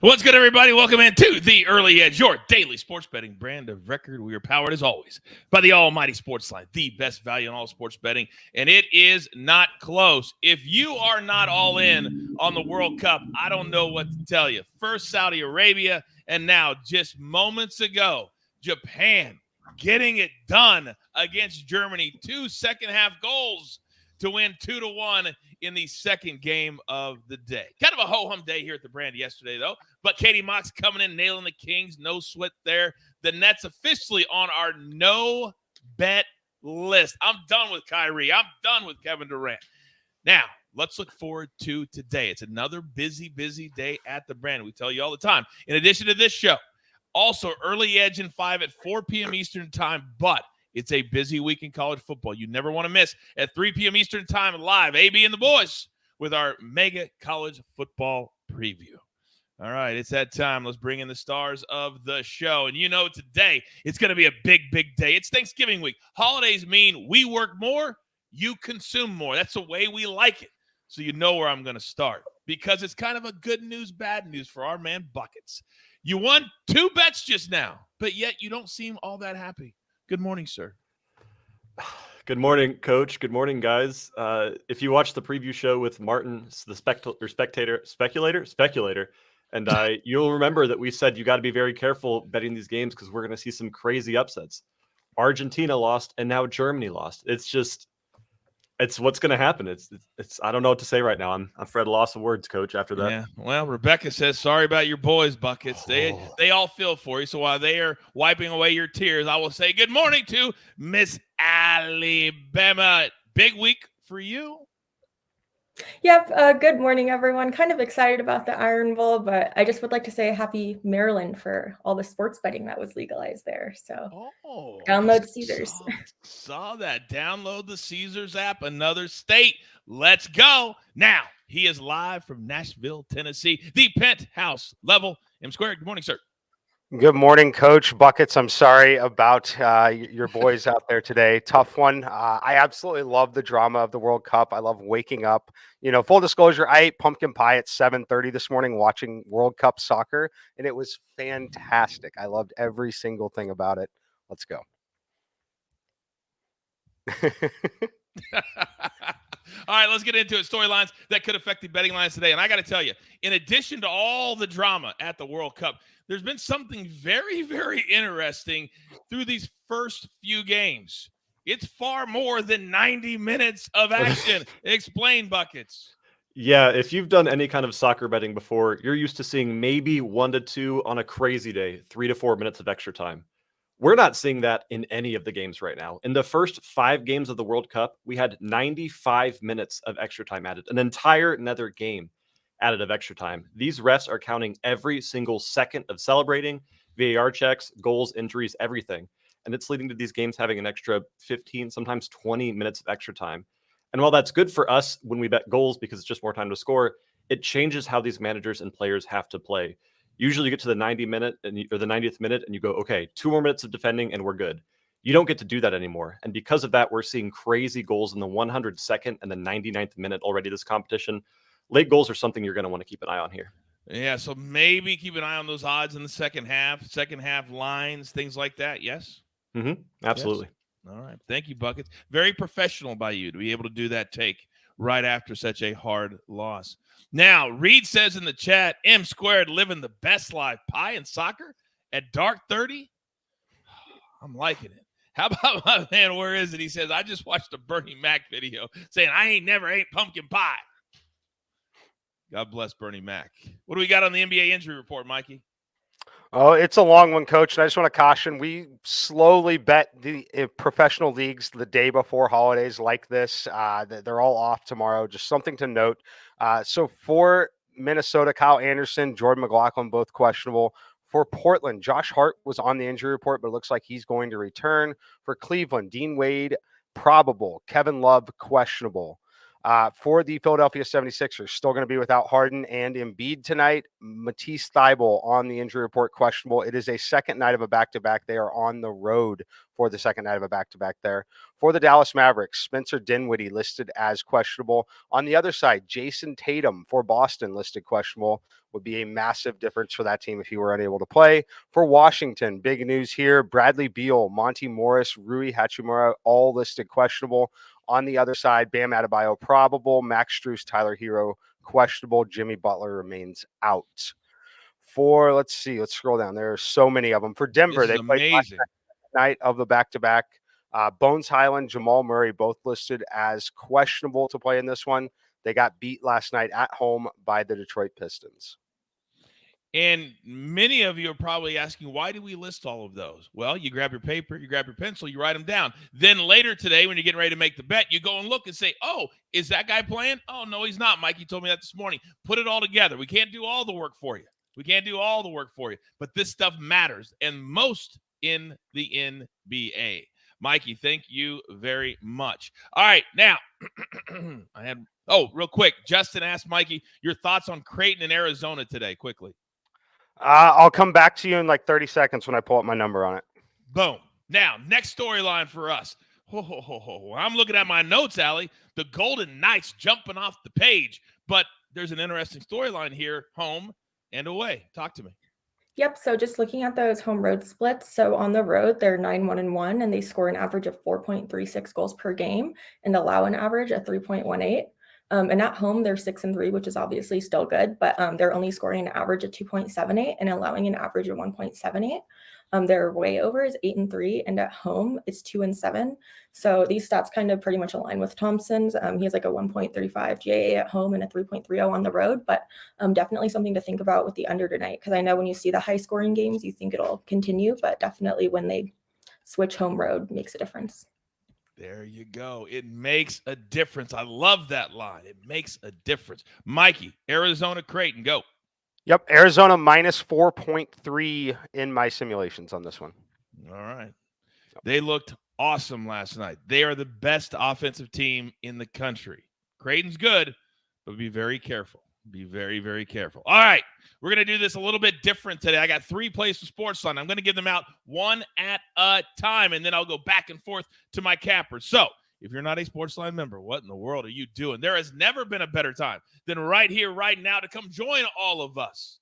What's good, everybody? Welcome into the Early Edge, your daily sports betting brand of record. We are powered, as always, by the almighty SportsLine, the best value in all sports betting, and it is not close. If you are not all in on the World Cup, I don't know what to tell you. First Saudi Arabia, and now just moments ago, Japan getting it done against Germany. 2 second-half goals to win 2-1 in the second game of the day. Kind of a ho-hum day here at the brand yesterday, though. But Katie Mox coming in, nailing the Kings. No sweat there. The Nets officially on our no-bet list. I'm done with Kyrie. I'm done with Kevin Durant. Now, let's look forward to today. It's another busy, busy day at the brand. We tell you all the time. In addition to this show, also Early Edge in 5 at 4 p.m. Eastern time, but it's a busy week in college football. You never want to miss at 3 p.m. Eastern time live, AB and the boys with our mega college football preview. All right, it's that time. Let's bring in the stars of the show. And you know today it's going to be a big, big day. It's Thanksgiving week. Holidays mean we work more, you consume more. That's the way we like it. So you know where I'm going to start because it's kind of a good news, bad news for our man Buckets. You won 2 bets just now, but yet you don't seem all that happy. Good morning, sir. Good morning, Coach. Good morning, guys. If you watch the preview show with Martin, the speculator, and you'll remember that we said you got to be very careful betting these games because we're going to see some crazy upsets. Argentina lost, and now Germany lost. It's what's going to happen. It's I don't know what to say right now. I'm afraid of loss of words, Coach, after that. Yeah. Well, Rebecca says, sorry about your boys, Buckets. They all feel for you. So while they are wiping away your tears, I will say good morning to Miss Alabama. Big week for you. Yep. Good morning, everyone. Kind of excited about the Iron Bowl, but I just would like to say happy Maryland for all the sports betting that was legalized there. So download Caesars. Saw that. Download the Caesars app, another state. Let's go. Now, he is live from Nashville, Tennessee, the penthouse level. M Squared, good morning, sir. Good morning, Coach Buckets. I'm sorry about your boys out there today. Tough one. I absolutely love the drama of the World Cup. I love waking up. You know, full disclosure, I ate pumpkin pie at 7:30 this morning watching World Cup soccer, and it was fantastic. I loved every single thing about it. Let's go. All right, let's get into it. Storylines that could affect the betting lines today. And I got to tell you, in addition to all the drama at the World Cup, there's been something very, very interesting through these first few games. It's far more than 90 minutes of action. Explain, Buckets. Yeah, if you've done any kind of soccer betting before, you're used to seeing maybe 1 to 2 on a crazy day, 3 to 4 minutes of extra time. We're not seeing that in any of the games right now. In the first 5 games of the World Cup, we had 95 minutes of extra time added, an entire another game added of extra time. These refs are counting every single second of celebrating, VAR checks, goals, injuries, everything. And it's leading to these games having an extra 15, sometimes 20 minutes of extra time. And while that's good for us when we bet goals because it's just more time to score, it changes how these managers and players have to play. Usually you get to the 90th minute and you go, okay, 2 more minutes of defending and we're good. You don't get to do that anymore. And because of that, we're seeing crazy goals in the 102nd and the 99th minute already this competition. Late goals are something you're going to want to keep an eye on here. Yeah, so maybe keep an eye on those odds in the second half lines, things like that. Yes? Mm-hmm. Absolutely. Yes. All right. Thank you, Buckets. Very professional by you to be able to do that take right after such a hard loss. Now, Reed says in the chat, M Squared living the best life. Pie and soccer at dark 30? I'm liking it. How about my man, where is it? He says, I just watched a Bernie Mac video saying I ain't never ate pumpkin pie. God bless Bernie Mac. What do we got on the NBA injury report, Mikey? Oh, it's a long one, Coach. And I just want to caution, we slowly bet the professional leagues the day before holidays like this. They're all off tomorrow. Just something to note. So for Minnesota, Kyle Anderson, Jordan McLaughlin, both questionable. For Portland, Josh Hart was on the injury report, but it looks like he's going to return. For Cleveland, Dean Wade, probable. Kevin Love, questionable. For the Philadelphia 76ers, still going to be without Harden and Embiid tonight. Matisse Thybulle on the injury report, questionable. It is a second night of a back-to-back. They are on the road for the second night of a back-to-back there. For the Dallas Mavericks, Spencer Dinwiddie listed as questionable. On the other side, Jason Tatum for Boston listed questionable. Would be a massive difference for that team if he were unable to play. For Washington, big news here. Bradley Beal, Monty Morris, Rui Hachimura, all listed questionable. On the other side, Bam Adebayo probable, Max Strus, Tyler Hero questionable, Jimmy Butler remains out. Let's scroll down. There are so many of them. For Denver, they played amazing night of the back-to-back. Bones Highland, Jamal Murray, both listed as questionable to play in this one. They got beat last night at home by the Detroit Pistons. And many of you are probably asking, why do we list all of those? Well, you grab your paper, you grab your pencil, you write them down. Then later today, when you're getting ready to make the bet, you go and look and say, oh, is that guy playing? Oh, no, he's not. Mike, you told me that this morning. Put it all together. We can't do all the work for you. But this stuff matters, and most in the NBA. Mikey, thank you very much. All right, now, real quick, Justin asked Mikey, your thoughts on Creighton and Arizona today, quickly. I'll come back to you in like 30 seconds when I pull up my number on it. Boom. Now, next storyline for us. I'm looking at my notes, Allie. The Golden Knights jumping off the page. But there's an interesting storyline here, home and away. Talk to me. Yep. So just looking at those home road splits. So on the road, they're 9-1-1, and they score an average of 4.36 goals per game and allow an average of 3.18. And at home, they're 6-3, which is obviously still good, but they're only scoring an average of 2.78 and allowing an average of 1.78. Their way over is 8-3, and at home it's 2-7. So these stats kind of pretty much align with Thompson's. He has like a 1.35 GAA at home and a 3.30 on the road, but definitely something to think about with the under tonight, because I know when you see the high scoring games, you think it'll continue, but definitely when they switch home road makes a difference. There you go. It makes a difference. I love that line. It makes a difference. Mikey, Arizona Creighton, go. Yep, Arizona minus 4.3 in my simulations on this one. All right. They looked awesome last night. They are the best offensive team in the country. Creighton's good, but be very careful. Be very, very careful. All right. We're going to do this a little bit different today. I got 3 plays for SportsLine. I'm going to give them out one at a time, and then I'll go back and forth to my cappers. So if you're not a SportsLine member, what in the world are you doing? There has never been a better time than right here, right now, to come join all of us.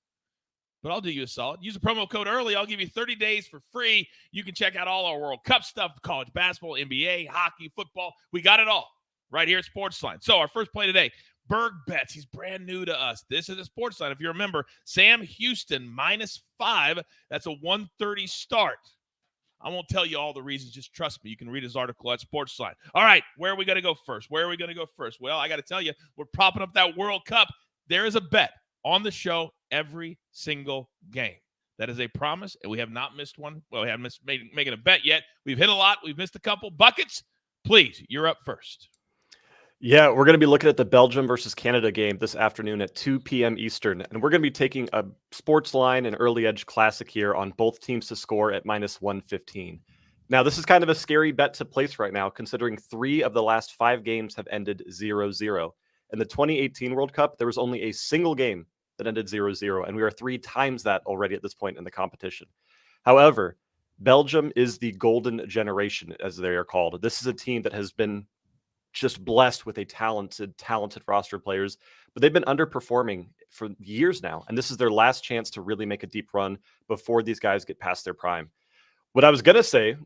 But I'll do you a solid. Use the promo code early. I'll give you 30 days for free. You can check out all our World Cup stuff, college basketball, NBA, hockey, football. We got it all right here at SportsLine. So our first play today, Berg Bets. He's brand new to us. This is a SportsLine. If you remember, Sam Houston -5. That's a 130 start. I won't tell you all the reasons. Just trust me. You can read his article at SportsLine. All right, where are we going to go first? Well, I got to tell you, we're propping up that World Cup. There is a bet on the show every single game. That is a promise, and we have not missed one. Well, we haven't missed making a bet yet. We've hit a lot. We've missed a couple. Buckets, please, you're up first. Yeah, we're going to be looking at the Belgium versus Canada game this afternoon at 2 p.m. Eastern. And we're going to be taking a SportsLine and Early Edge Classic here on both teams to score at -115. Now, this is kind of a scary bet to place right now, considering 3 of the last 5 games have ended 0-0. In the 2018 World Cup, there was only a single game that ended 0-0, and we are 3 times that already at this point in the competition. However, Belgium is the golden generation, as they are called. This is a team that has been just blessed with a talented roster of players, but they've been underperforming for years now. And this is their last chance to really make a deep run before these guys get past their prime. What I was going to say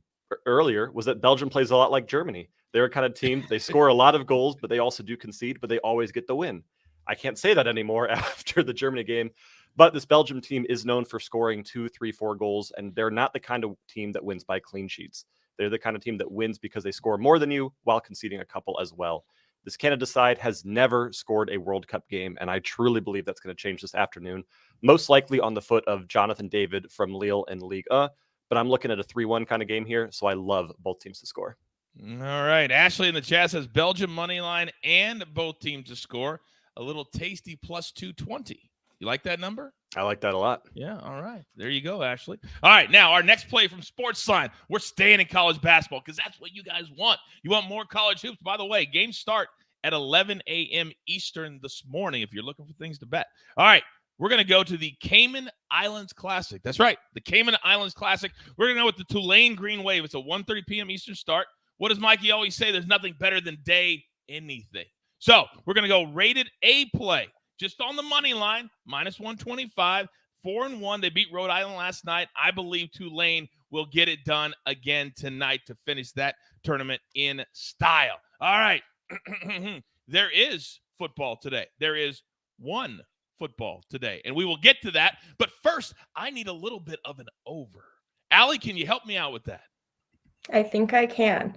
earlier was that Belgium plays a lot like Germany. They're a kind of team, they score a lot of goals, but they also do concede, but they always get the win. I can't say that anymore after the Germany game, but this Belgium team is known for scoring 2, 3, 4 goals, and they're not the kind of team that wins by clean sheets. They're the kind of team that wins because they score more than you while conceding a couple as well. This Canada side has never scored a World Cup game, and I truly believe that's going to change this afternoon, most likely on the foot of Jonathan David from Lille in Ligue 1, but I'm looking at a 3-1 kind of game here, so I love both teams to score. All right. Ashley in the chat says Belgium money line and both teams to score. A little tasty +220. You like that number? I like that a lot. Yeah, all right. There you go, Ashley. All right, now our next play from SportsLine. We're staying in college basketball because that's what you guys want. You want more college hoops. By the way, games start at 11 a.m. Eastern this morning if you're looking for things to bet. All right, we're going to go to the Cayman Islands Classic. That's right, the Cayman Islands Classic. We're going to go with the Tulane Green Wave. It's a 1:30 p.m. Eastern start. What does Mikey always say? There's nothing better than day anything. So we're going to go rated A play, just on the money line, minus 125, 4-1. They beat Rhode Island last night. I believe Tulane will get it done again tonight to finish that tournament in style. All right. There is football today. There is one football today, and we will get to that. But first, I need a little bit of an over. Allie, can you help me out with that? I think I can.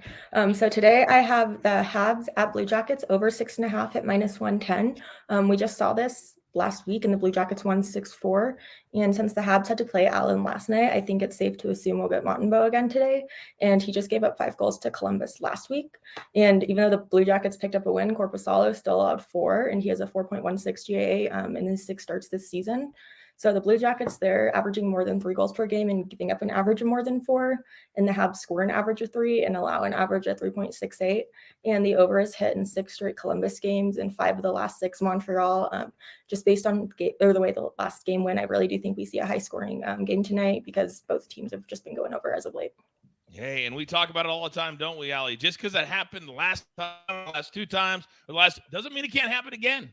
So today I have the Habs at Blue Jackets over 6.5 at minus 110. We just saw this last week, and the Blue Jackets won 6-4. And since the Habs had to play Allen last night, I think it's safe to assume we'll get Montembeault again today. And he just gave up 5 goals to Columbus last week. And even though the Blue Jackets picked up a win, Korpisalo still allowed 4, and he has a 4.16 GAA in his 6 starts this season. So the Blue Jackets, they're averaging more than 3 goals per game and giving up an average of more than 4. And the Habs score an average of 3 and allow an average of 3.68. And the over is hit in 6 straight Columbus games and 5 of the last 6 Montreal. Just based on the way the last game went, I really do think we see a high-scoring game tonight because both teams have just been going over as of late. Hey, and we talk about it all the time, don't we, Allie? Just because that happened the last 2 times, doesn't mean it can't happen again.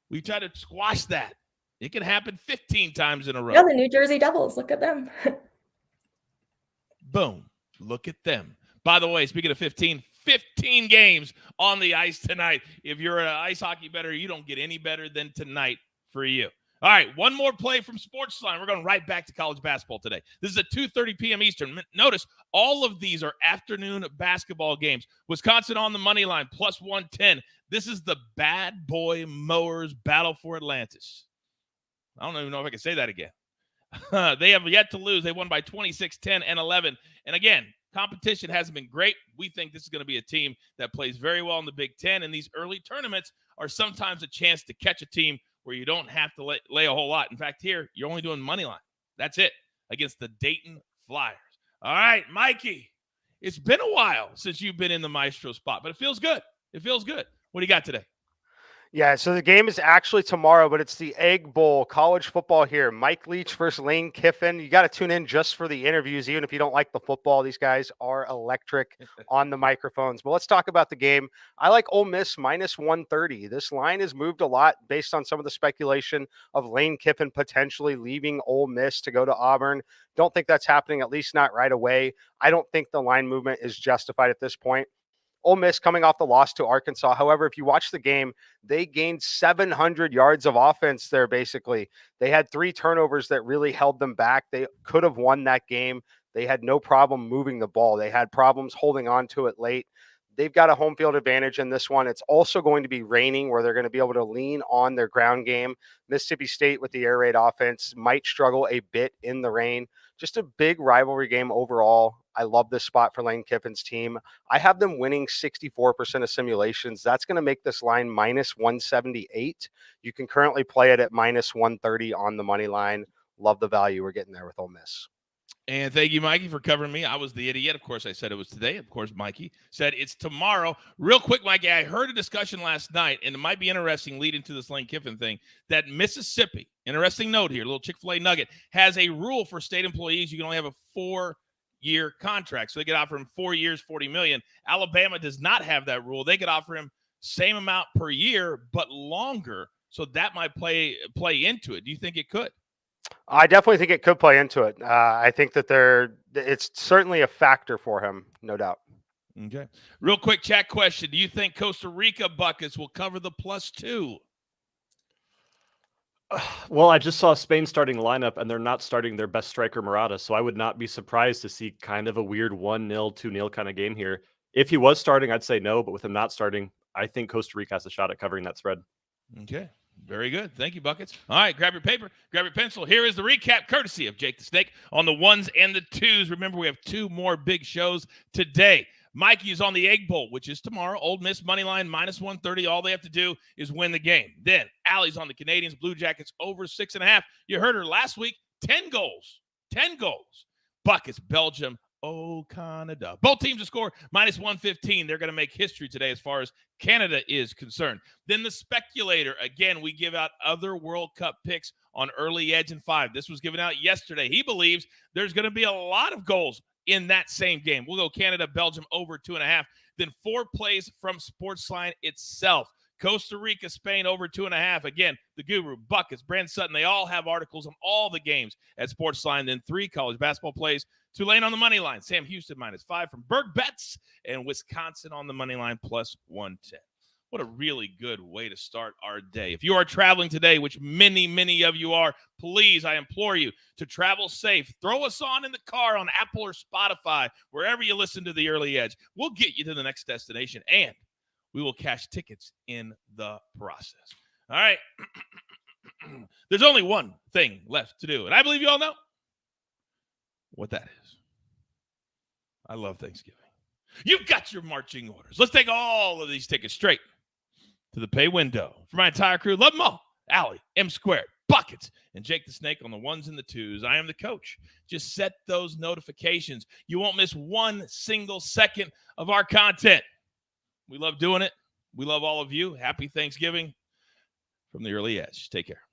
We try to squash that. It can happen 15 times in a row. Yeah, the New Jersey Devils. Look at them. Boom. Look at them. By the way, speaking of 15 games on the ice tonight. If you're an ice hockey bettor, you don't get any better than tonight for you. All right, one more play from SportsLine. We're going right back to college basketball today. This is at 2:30 p.m. Eastern. Notice all of these are afternoon basketball games. Wisconsin on the money line, plus 110. This is the Bad Boy Mowers battle for Atlantis. I don't even know if I can say that again. They have yet to lose. They won by 26, 10, and 11. And again, competition hasn't been great. We think this is going to be a team that plays very well in the Big Ten. And these early tournaments are sometimes a chance to catch a team where you don't have to lay a whole lot. In fact, here, you're only doing money line. That's it, against the Dayton Flyers. All right, Mikey, it's been a while since you've been in the Maestro spot, but it feels good. It feels good. What do you got today? Yeah, so the game is actually tomorrow, but it's the Egg Bowl, college football here. Mike Leach versus Lane Kiffin. You got to tune in just for the interviews, even if you don't like the football. These guys are electric on the microphones. But let's talk about the game. I like Ole Miss minus 130. This line has moved a lot based on some of the speculation of Lane Kiffin potentially leaving Ole Miss to go to Auburn. Don't think that's happening, at least not right away. I don't think the line movement is justified at this point. Ole Miss coming off the loss to Arkansas. However, if you watch the game, they gained 700 yards of offense there, basically. They had 3 turnovers that really held them back. They could have won that game. They had no problem moving the ball. They had problems holding on to it late. They've got a home field advantage in this one. It's also going to be raining where they're going to be able to lean on their ground game. Mississippi State with the air raid offense might struggle a bit in the rain. Just a big rivalry game overall. I love this spot for Lane Kiffin's team. I have them winning 64% of simulations. That's going to make this line minus 178. You can currently play it at minus 130 on the money line. Love the value we're getting there with Ole Miss. And thank you, Mikey, for covering me. I was the idiot. Of course, I said it was today. Of course, Mikey said it's tomorrow. Real quick, Mikey, I heard a discussion last night, and it might be interesting leading to this Lane Kiffin thing, that Mississippi, interesting note here, a little Chick-fil-A nugget, has a rule for state employees. You can only have a 4-year contract. So they could offer him 4 years, $40 million. Alabama does not have that rule. They could offer him same amount per year, but longer. So that might play into it. Do you think it could? I definitely think it could play into it. I think that it's certainly a factor for him, no doubt. Okay. Real quick chat question. Do you think Costa Rica Buckets will cover the +2? Well, I just saw Spain starting lineup, and they're not starting their best striker, Murata, so I would not be surprised to see kind of a weird 1-0, 2-0 kind of game here. If he was starting, I'd say no, but with him not starting, I think Costa Rica has a shot at covering that spread. Okay. Very good. Thank you, Buckets. All right, grab your paper, grab your pencil. Here is the recap, courtesy of Jake the Snake on the 1s and the 2s. Remember, we have 2 more big shows today. Mikey is on the Egg Bowl, which is tomorrow. Ole Miss money line minus 130. All they have to do is win the game. Then Allie's on the Canadians Blue Jackets over 6.5. You heard her last week. 10 goals. 10 goals. Buckets Belgium Oh, Canada. Both teams to score -115. They're going to make history today as far as Canada is concerned. Then the speculator. Again, we give out other World Cup picks on early edge and 5. This was given out yesterday. He believes there's going to be a lot of goals in that same game. We'll go Canada, Belgium over 2.5. Then 4 plays from SportsLine itself. Costa Rica, Spain over 2.5. Again, the Guru, Buckets, Brand Sutton, they all have articles on all the games at SportsLine. Then 3 college basketball plays. Tulane on the money line. Sam Houston -5 from Berg Bets, and Wisconsin on the money line +110. What a really good way to start our day. If you are traveling today, which many of you are, please, I implore you to travel safe. Throw us on in the car on Apple or Spotify, wherever you listen to The Early Edge. We'll get you to the next destination, and we will cash tickets in the process. All right. There's only one thing left to do, and I believe you all know what that is. I love Thanksgiving. You've got your marching orders. Let's take all of these tickets straight to the pay window. For my entire crew, love them all. Allie, M Squared, Buckets, and Jake the Snake on the 1s and the 2s. I am the coach. Just set those notifications. You won't miss one single second of our content. We love doing it. We love all of you. Happy Thanksgiving from The Early Edge. Take care.